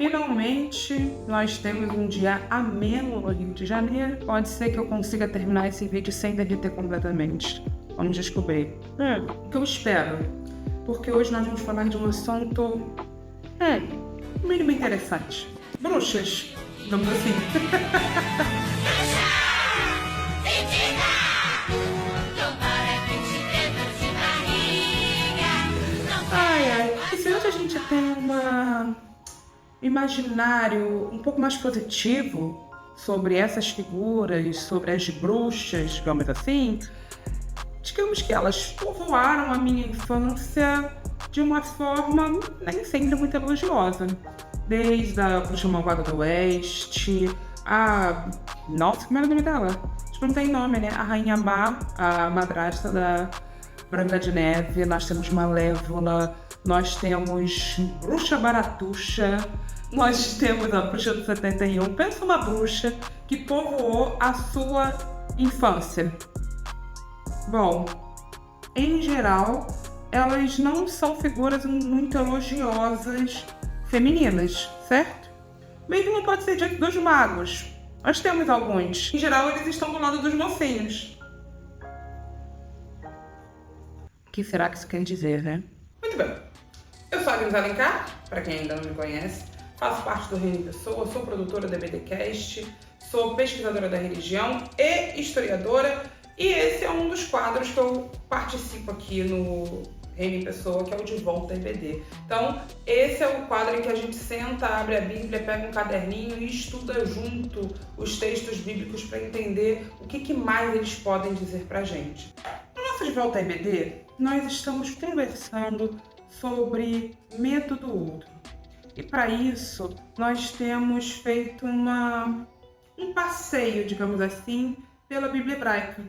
Finalmente, nós temos um dia ameno no Rio de Janeiro. Pode ser que eu consiga terminar esse vídeo sem derreter completamente. Vamos descobrir. O que eu espero? Porque hoje nós vamos falar de um assunto, mínimo interessante. Bruxas, digamos assim. E se hoje a gente tem um imaginário um pouco mais positivo sobre essas figuras, sobre as bruxas, digamos assim, digamos que elas povoaram a minha infância de uma forma nem sempre muito elogiosa. Desde a Bruxa Malvada do Oeste, Nossa, como era o nome dela? Acho que não tem nome, né? A Rainha Má, a madrasta da Branca de Neve. Nós temos Malévola, nós temos Bruxa Baratuxa, nós temos a Bruxa do 71. Pensa uma bruxa que povoou a sua infância. Bom, em geral, elas não são figuras muito elogiosas femininas, certo? Mesmo não pode ser diante dos magos. Nós temos alguns. Em geral, eles estão do lado dos mocinhos. O que será que isso quer dizer, né? Muito bem. Eu sou a Agnes Alencar, para quem ainda não me conhece. Faço parte do Reino Pessoa, sou produtora da EBDcast, sou pesquisadora da religião e historiadora. E esse é um dos quadros que eu participo aqui no Reino Pessoa, que é o De Volta EBD. Então, esse é o quadro em que a gente senta, abre a Bíblia, pega um caderninho e estuda junto os textos bíblicos para entender o que mais eles podem dizer para a gente. No nosso De Volta EBD, nós estamos conversando sobre medo do outro. E para isso, nós temos feito um passeio, digamos assim, pela Bíblia hebraica.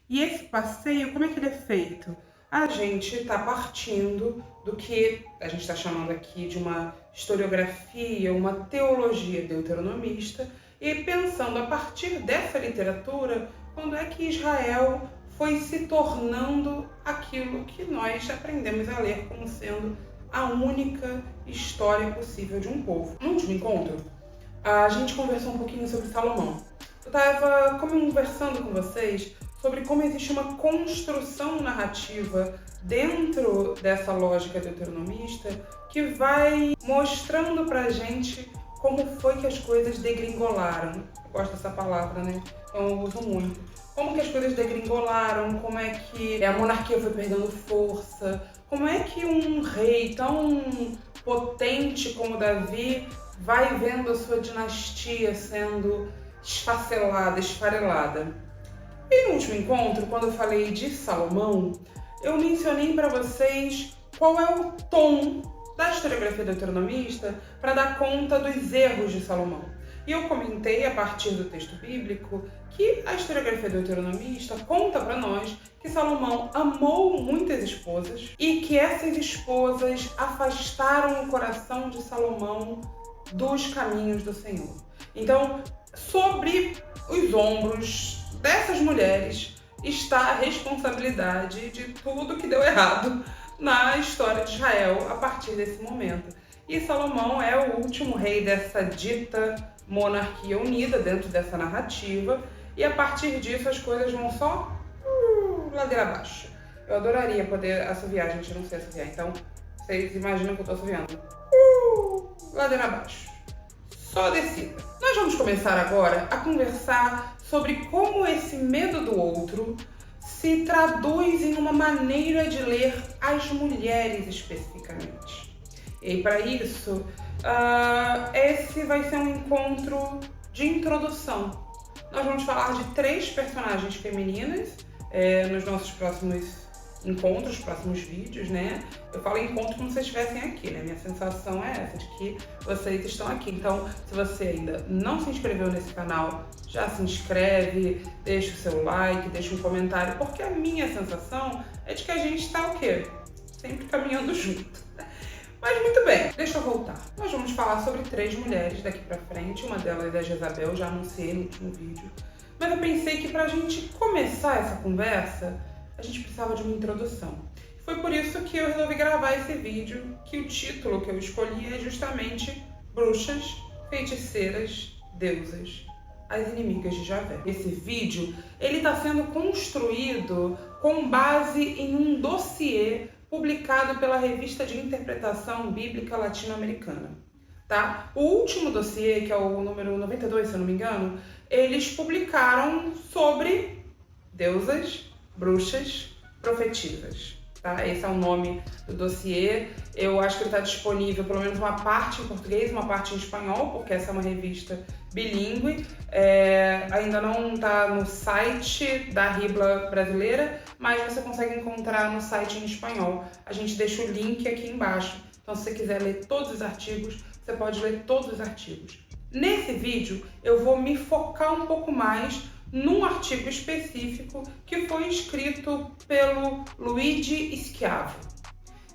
E esse passeio, como é que ele é feito? A gente está partindo do que a gente está chamando aqui de uma historiografia, uma teologia deuteronomista, e pensando a partir dessa literatura, quando é que Israel foi se tornando aquilo que nós aprendemos a ler como sendo a única história possível de um povo. No último encontro, a gente conversou um pouquinho sobre Salomão. Eu estava conversando com vocês sobre como existe uma construção narrativa dentro dessa lógica deuteronomista que vai mostrando pra gente como foi que as coisas degringolaram. Eu gosto dessa palavra, né? Então eu uso muito. Como que as coisas degringolaram, como é que a monarquia foi perdendo força, como é que um rei tão potente como Davi vai vendo a sua dinastia sendo esfacelada, esfarelada. E no último encontro, quando eu falei de Salomão, eu mencionei para vocês qual é o tom da historiografia deuteronomista para dar conta dos erros de Salomão. E eu comentei, a partir do texto bíblico, que a historiografia deuteronomista conta para nós que Salomão amou muitas esposas e que essas esposas afastaram o coração de Salomão dos caminhos do Senhor. Então, sobre os ombros dessas mulheres está a responsabilidade de tudo que deu errado na história de Israel a partir desse momento. E Salomão é o último rei dessa dita monarquia unida dentro dessa narrativa, e a partir disso as coisas vão só ladeira abaixo. Eu adoraria poder assoviar, gente, eu não sei assoviar, então vocês imaginam que eu tô assoviando. Ladeira abaixo. Só descida. Nós vamos começar agora a conversar sobre como esse medo do outro se traduz em uma maneira de ler as mulheres especificamente. E para isso, esse vai ser um encontro de introdução. Nós vamos falar de 3 personagens femininas nos nossos próximos encontros, próximos vídeos, né? Eu falo encontro como se vocês estivessem aqui, né? Minha sensação é essa, de que vocês estão aqui. Então, se você ainda não se inscreveu nesse canal, já se inscreve, deixa o seu like, deixa um comentário, porque a minha sensação é de que a gente está o quê? Sempre caminhando junto. Mas muito bem, deixa eu voltar. Nós vamos falar sobre 3 mulheres daqui pra frente, uma delas é Jezabel, já anunciei no último vídeo. Mas eu pensei que pra gente começar essa conversa, a gente precisava de uma introdução. Foi por isso que eu resolvi gravar esse vídeo, que o título que eu escolhi é justamente bruxas, feiticeiras, deusas, as inimigas de Javé. Esse vídeo ele está sendo construído com base em um dossiê publicado pela Revista de Interpretação Bíblica Latino-Americana. Tá? O último dossiê, que é o número 92, se eu não me engano, eles publicaram sobre deusas, bruxas, profetisas. Tá? Esse é o nome do dossiê. Eu acho que ele está disponível pelo menos uma parte em português, uma parte em espanhol, porque essa é uma revista bilíngue. Ainda não está no site da Ribla brasileira, mas você consegue encontrar no site em espanhol. A gente deixa o link aqui embaixo. Então, se você quiser ler todos os artigos, você pode ler todos os artigos. Nesse vídeo, eu vou me focar um pouco mais num artigo específico que foi escrito pelo Luigi Schiavo.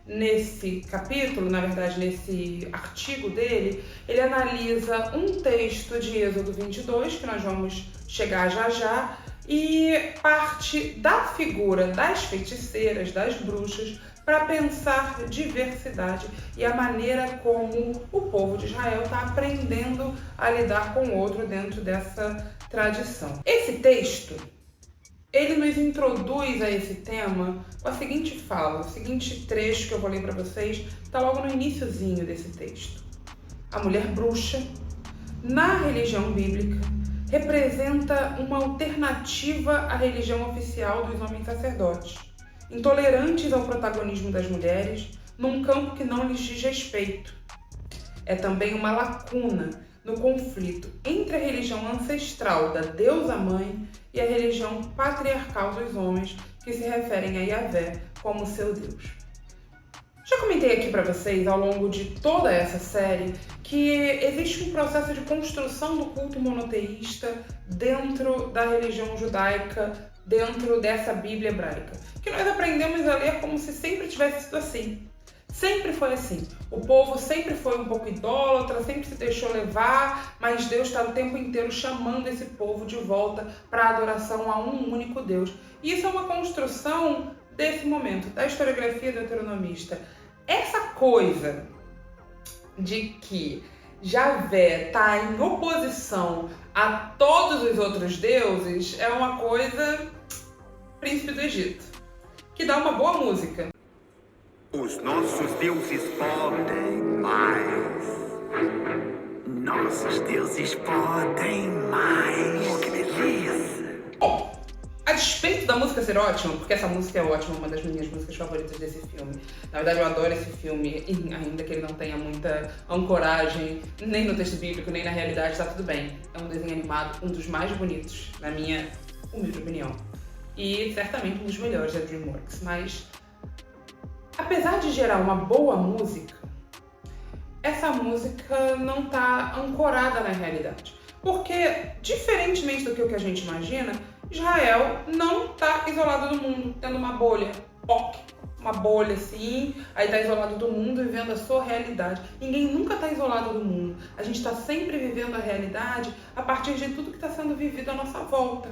Nesse capítulo, na verdade, nesse artigo dele, ele analisa um texto de Êxodo 22, que nós vamos chegar já já, e parte da figura das feiticeiras, das bruxas, para pensar diversidade e a maneira como o povo de Israel está aprendendo a lidar com o outro dentro dessa tradição. Esse texto, ele nos introduz a esse tema com a seguinte fala, o seguinte trecho que eu vou ler para vocês, está logo no iniciozinho desse texto. A mulher bruxa, na religião bíblica, representa uma alternativa à religião oficial dos homens sacerdotes, intolerantes ao protagonismo das mulheres num campo que não lhes diz respeito. É também uma lacuna no conflito entre a religião ancestral da deusa-mãe e a religião patriarcal dos homens que se referem a Yahvé como seu Deus. Já comentei aqui para vocês ao longo de toda essa série que existe um processo de construção do culto monoteísta dentro da religião judaica, dentro dessa Bíblia hebraica, que nós aprendemos a ler como se sempre tivesse sido assim. Sempre foi assim. O povo sempre foi um pouco idólatra, sempre se deixou levar, mas Deus está o tempo inteiro chamando esse povo de volta para a adoração a um único Deus. E isso é uma construção desse momento, da historiografia deuteronomista. Essa coisa de que Javé está em oposição a todos os outros deuses é uma coisa Príncipe do Egito, que dá uma boa música. Os nossos deuses podem mais. Nossos deuses podem mais. Oh, que beleza! Bom, a despeito da música ser ótima, porque essa música é ótima, uma das minhas músicas favoritas desse filme. Na verdade, eu adoro esse filme, ainda que ele não tenha muita ancoragem, nem no texto bíblico, nem na realidade, tá tudo bem. É um desenho animado, um dos mais bonitos, na minha humilde opinião. E certamente um dos melhores da DreamWorks, mas apesar de gerar uma boa música, essa música não está ancorada na realidade. Porque, diferentemente do que o que a gente imagina, Israel não está isolado do mundo, tendo uma bolha, uma bolha assim, aí está isolado do mundo, vivendo a sua realidade. Ninguém nunca está isolado do mundo. A gente está sempre vivendo a realidade a partir de tudo que está sendo vivido à nossa volta.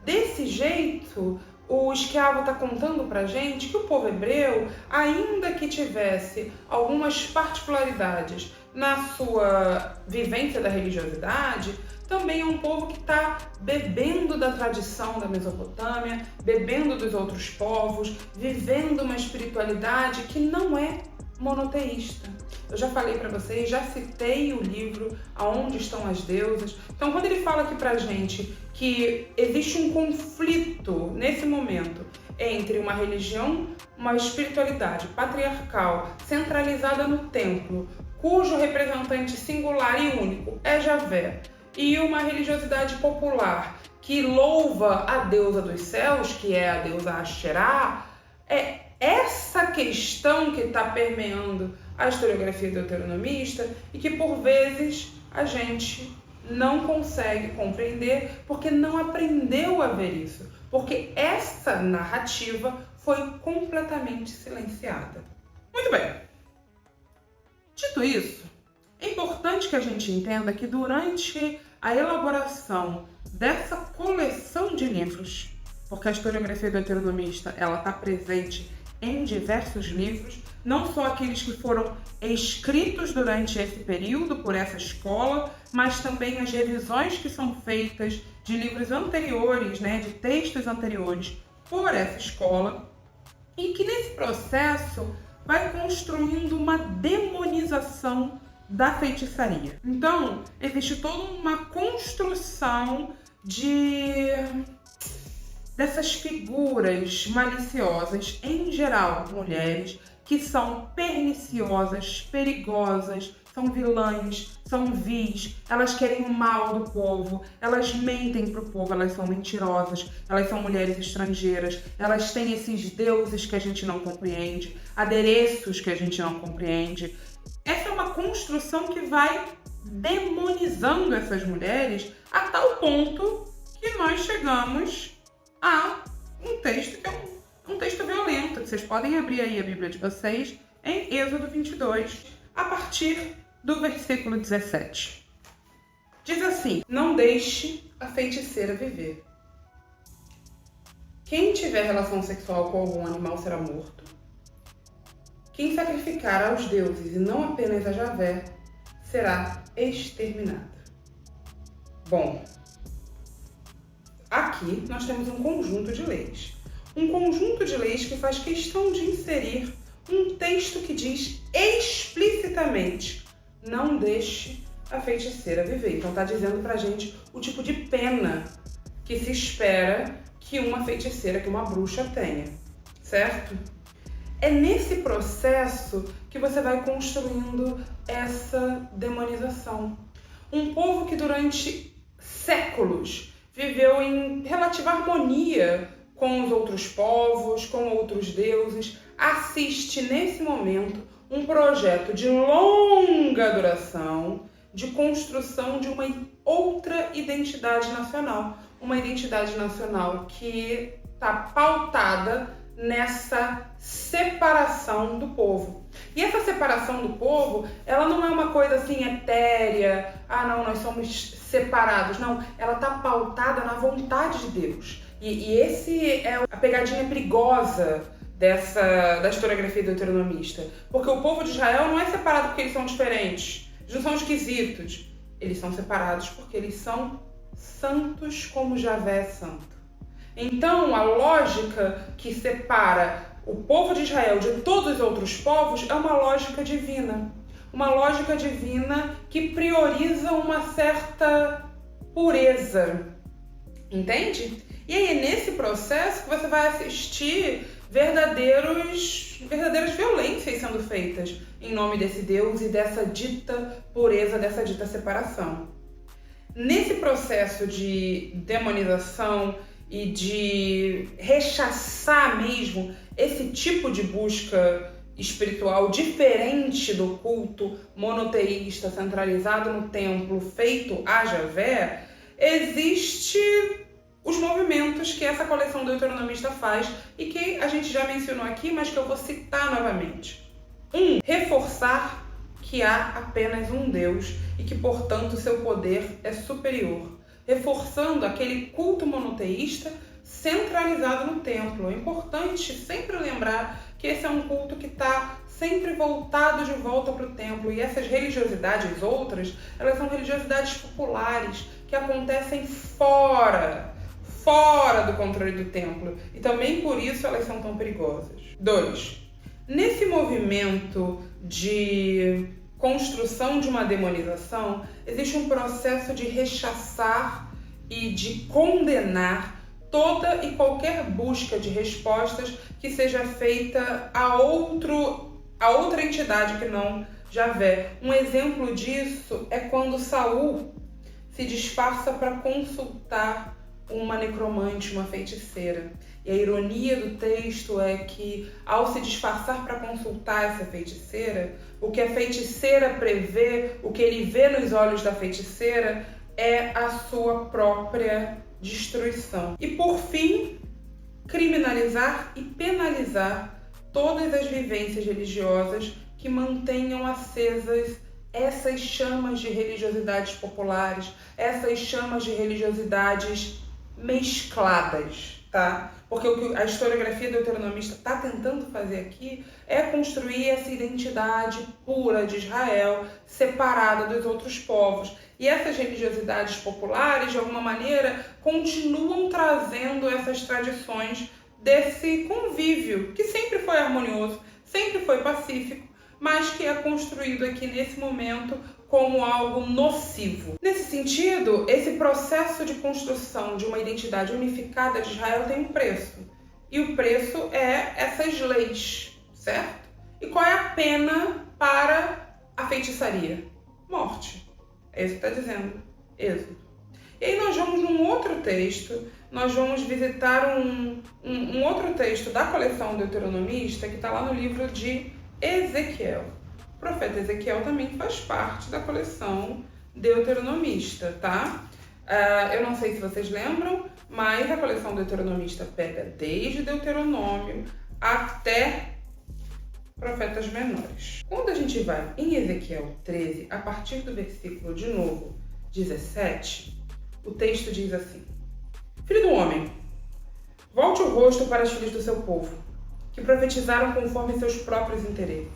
Desse jeito, o Schiavo está contando pra gente que o povo hebreu, ainda que tivesse algumas particularidades na sua vivência da religiosidade, também é um povo que está bebendo da tradição da Mesopotâmia, bebendo dos outros povos, vivendo uma espiritualidade que não é monoteísta. Eu já falei para vocês, já citei o livro Aonde Estão as Deusas. Então, quando ele fala aqui pra gente que existe um conflito nesse momento entre uma religião, uma espiritualidade patriarcal centralizada no templo, cujo representante singular e único é Javé, e uma religiosidade popular que louva a deusa dos céus, que é a deusa Asherá, é essa questão que está permeando a historiografia deuteronomista e que, por vezes, a gente não consegue compreender porque não aprendeu a ver isso, porque essa narrativa foi completamente silenciada. Muito bem. Dito isso, é importante que a gente entenda que durante a elaboração dessa coleção de livros, porque a historiografia deuteronomista ela está presente em diversos livros, não só aqueles que foram escritos durante esse período por essa escola, mas também as revisões que são feitas de livros anteriores, né, de textos anteriores por essa escola, e que nesse processo vai construindo uma demonização da feitiçaria. Então, existe toda uma construção dessas figuras maliciosas, em geral mulheres, que são perniciosas, perigosas, são vilãs, são vis, elas querem o mal do povo, elas mentem para o povo, elas são mentirosas, elas são mulheres estrangeiras, elas têm esses deuses que a gente não compreende, adereços que a gente não compreende. Essa é uma construção que vai demonizando essas mulheres a tal ponto que nós chegamos a um texto que é um texto violento, que vocês podem abrir aí a Bíblia de vocês em Êxodo 22, a partir do versículo 17. Diz assim: não deixe a feiticeira viver. Quem tiver relação sexual com algum animal será morto. Quem sacrificar aos deuses e não apenas a Javé será exterminada. Bom, aqui nós temos um conjunto de leis. Um conjunto de leis que faz questão de inserir um texto que diz explicitamente: não deixe a feiticeira viver. Então está dizendo pra gente o tipo de pena que se espera que uma feiticeira, que uma bruxa tenha, certo? É nesse processo que você vai construindo essa demonização. Um povo que durante séculos viveu em relativa harmonia com os outros povos, com outros deuses, assiste nesse momento um projeto de longa duração de construção de uma outra identidade nacional. Uma identidade nacional que está pautada nessa separação do povo. E essa separação do povo, ela não é uma coisa assim etérea, não, nós somos separados. Não, ela está pautada na vontade de Deus. E esse é a pegadinha perigosa da historiografia deuteronomista. Porque o povo de Israel não é separado porque eles são diferentes, eles não são esquisitos. Eles são separados porque eles são santos como Javé é santo. Então, a lógica que separa o povo de Israel de todos os outros povos é uma lógica divina. Uma lógica divina que prioriza uma certa pureza. Entende? E aí é nesse processo que você vai assistir verdadeiras violências sendo feitas em nome desse Deus e dessa dita pureza, dessa dita separação. Nesse processo de demonização e de rechaçar mesmo esse tipo de busca espiritual diferente do culto monoteísta centralizado no templo feito a Javé, existe os movimentos que essa coleção deuteronomista faz e que a gente já mencionou aqui, mas que eu vou citar novamente. Reforçar que há apenas um Deus e que, portanto, seu poder é superior, reforçando aquele culto monoteísta centralizado no templo. É importante sempre lembrar que esse é um culto que está sempre voltado de volta para o templo, e essas religiosidades outras, elas são religiosidades populares que acontecem fora do controle do templo, e também por isso elas são tão perigosas. 2. Nesse movimento de construção de uma demonização, existe um processo de rechaçar e de condenar toda e qualquer busca de respostas que seja feita a outra entidade que não Javé. Um exemplo disso é quando Saul se disfarça para consultar uma necromante, uma feiticeira. E a ironia do texto é que, ao se disfarçar para consultar essa feiticeira, o que a feiticeira prevê, o que ele vê nos olhos da feiticeira, é a sua própria destruição. E, por fim, criminalizar e penalizar todas as vivências religiosas que mantenham acesas essas chamas de religiosidades populares, essas chamas de religiosidades mescladas. tá? Porque o que a historiografia deuteronomista está tentando fazer aqui é construir essa identidade pura de Israel, separada dos outros povos. E essas religiosidades populares, de alguma maneira, continuam trazendo essas tradições desse convívio, que sempre foi harmonioso, sempre foi pacífico, mas que é construído aqui nesse momento como algo nocivo. Nesse sentido, esse processo de construção de uma identidade unificada de Israel tem um preço. E o preço é essas leis, certo? E qual é a pena para a feitiçaria? Morte. É isso que está dizendo Êxodo. E aí nós vamos num outro texto, nós vamos visitar um outro texto da coleção deuteronomista que está lá no livro de Ezequiel. O profeta Ezequiel também faz parte da coleção deuteronomista, tá? Eu não sei se vocês lembram, mas a coleção deuteronomista pega desde Deuteronômio até profetas menores. Quando a gente vai em Ezequiel 13, a partir do versículo, de novo, 17, o texto diz assim: Filho do homem, volte o rosto para as filhas do seu povo, que profetizaram conforme seus próprios interesses.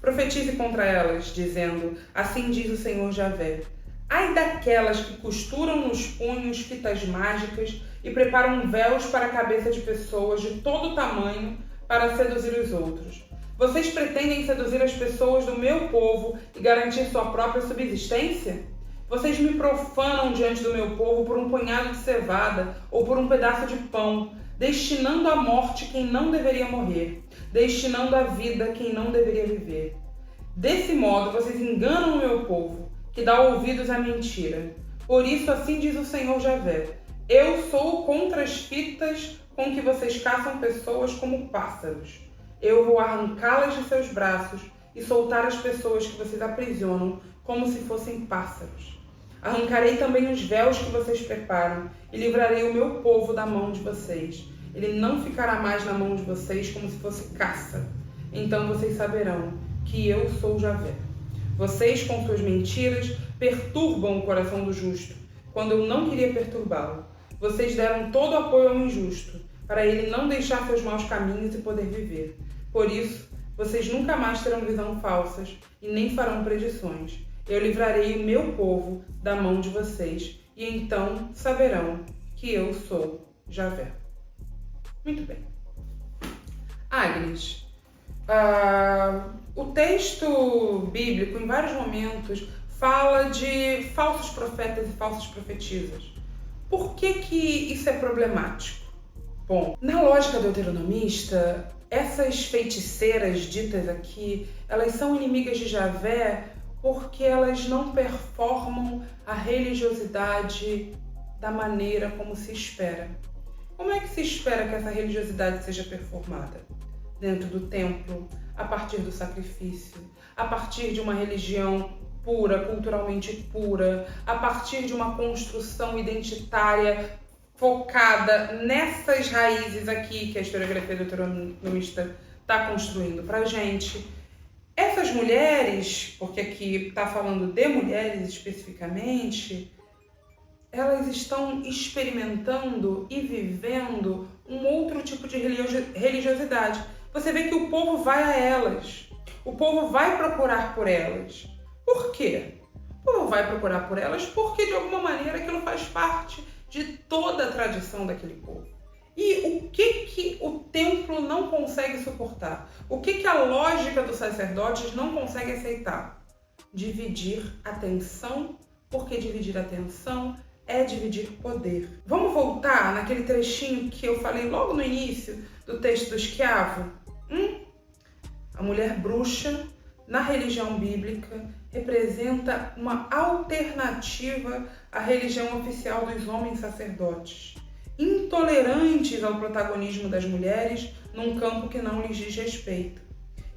Profetize contra elas, dizendo: Assim diz o Senhor Javé. Ai daquelas que costuram nos punhos fitas mágicas e preparam véus para a cabeça de pessoas de todo tamanho para seduzir os outros. Vocês pretendem seduzir as pessoas do meu povo e garantir sua própria subsistência? Vocês me profanam diante do meu povo por um punhado de cevada ou por um pedaço de pão, destinando à morte quem não deveria morrer, destinando à vida quem não deveria viver. Desse modo, vocês enganam o meu povo, que dá ouvidos à mentira. Por isso, assim diz o Senhor Javé: Eu sou contra as fitas com que vocês caçam pessoas como pássaros. Eu vou arrancá-las de seus braços e soltar as pessoas que vocês aprisionam como se fossem pássaros. Arrancarei também os véus que vocês preparam e livrarei o meu povo da mão de vocês. Ele não ficará mais na mão de vocês como se fosse caça. Então vocês saberão que eu sou Javé. Vocês, com suas mentiras, perturbam o coração do justo, quando eu não queria perturbá-lo. Vocês deram todo o apoio ao injusto, para ele não deixar seus maus caminhos e poder viver. Por isso, vocês nunca mais terão visão falsas e nem farão predições. Eu livrarei o meu povo da mão de vocês, e então saberão que eu sou Javé. Muito bem. Agnes, o texto bíblico, em vários momentos, fala de falsos profetas e falsas profetisas. Por que isso é problemático? Bom, na lógica deuteronomista, essas feiticeiras ditas aqui, elas são inimigas de Javé porque elas não performam a religiosidade da maneira como se espera. Como é que se espera que essa religiosidade seja performada? Dentro do templo, a partir do sacrifício, a partir de uma religião pura, culturalmente pura, a partir de uma construção identitária focada nessas raízes aqui que a historiografia deuteronomista está construindo para a gente. Essas mulheres, porque aqui está falando de mulheres especificamente, elas estão experimentando e vivendo um outro tipo de religiosidade. Você vê que o povo vai a elas, o povo vai procurar por elas. Por quê? O povo vai procurar por elas porque, de alguma maneira, aquilo faz parte de toda a tradição daquele povo. E o que o templo não consegue suportar? O que a lógica dos sacerdotes não consegue aceitar? Dividir atenção, porque dividir atenção é dividir poder. Vamos voltar naquele trechinho que eu falei logo no início do texto do esquiavo? A mulher bruxa, na religião bíblica, representa uma alternativa à religião oficial dos homens sacerdotes, intolerantes ao protagonismo das mulheres num campo que não lhes diz respeito.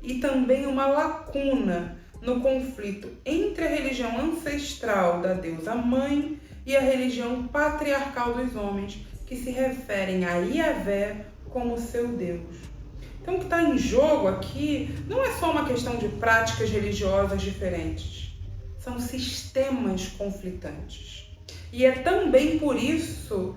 E também uma lacuna no conflito entre a religião ancestral da deusa mãe e a religião patriarcal dos homens, que se referem a Yahvé como seu Deus. Então, o que está em jogo aqui não é só uma questão de práticas religiosas diferentes, são sistemas conflitantes. E é também por isso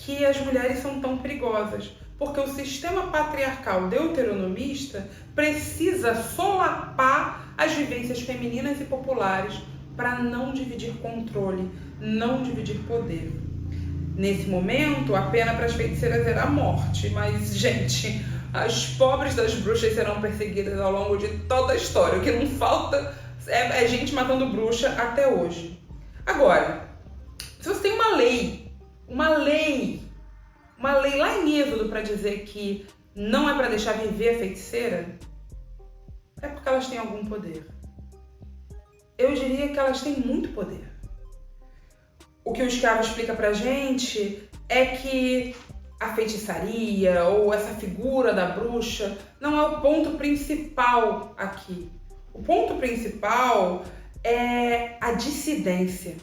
que as mulheres são tão perigosas, porque o sistema patriarcal deuteronomista precisa solapar as vivências femininas e populares para não dividir controle, não dividir poder. Nesse momento, a pena para as feiticeiras era a morte, mas, gente, as pobres das bruxas serão perseguidas ao longo de toda a história. O que não falta é gente matando bruxa até hoje. Agora, se você tem uma lei lá em Êxodo para dizer que não é para deixar viver a feiticeira, é porque elas têm algum poder. Eu diria que elas têm muito poder. O que o escravo explica pra gente é que a feitiçaria ou essa figura da bruxa não é o ponto principal aqui. O ponto principal é a dissidência.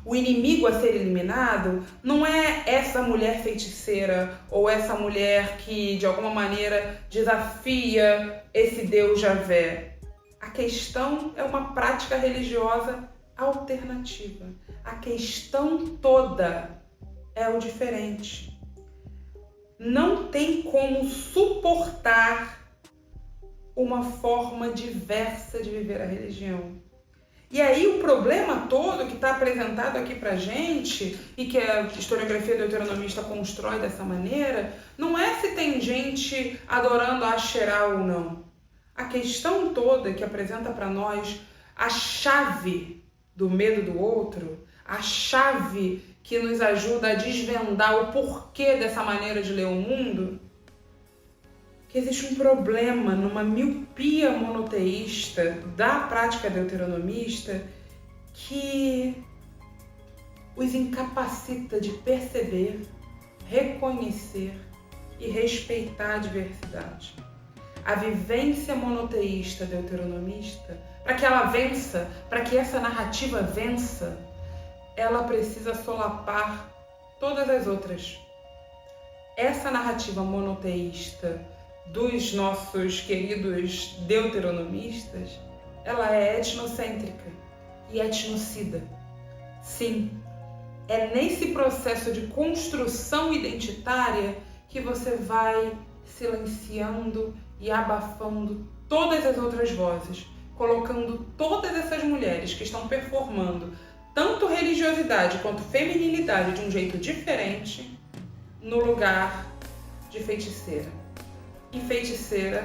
O inimigo a ser eliminado não é essa mulher feiticeira ou essa mulher que de alguma maneira desafia esse Deus Javé. A questão é uma prática religiosa alternativa. A questão toda é o diferente. Não tem como suportar uma forma diversa de viver a religião. E aí o problema todo que está apresentado aqui pra gente, e que a historiografia deuteronomista constrói dessa maneira, não é se tem gente adorando a Axerá ou não. A questão toda que apresenta para nós a chave do medo do outro, a chave que nos ajuda a desvendar o porquê dessa maneira de ler o mundo, que existe um problema numa miopia monoteísta da prática deuteronomista que os incapacita de perceber, reconhecer e respeitar a diversidade. A vivência monoteísta deuteronomista, para que ela vença, para que essa narrativa vença, ela precisa solapar todas as outras. Essa narrativa monoteísta dos nossos queridos deuteronomistas, ela é etnocêntrica e etnocida. Sim, é nesse processo de construção identitária que você vai silenciando e abafando todas as outras vozes, colocando todas essas mulheres que estão performando tanto religiosidade quanto feminilidade de um jeito diferente no lugar de feiticeira. E feiticeira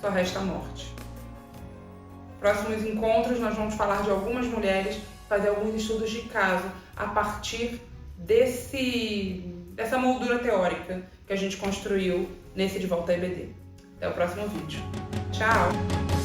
só resta a morte. Próximos encontros nós vamos falar de algumas mulheres, fazer alguns estudos de caso a partir dessa moldura teórica que a gente construiu nesse De Volta a EBD. Até o próximo vídeo. Tchau!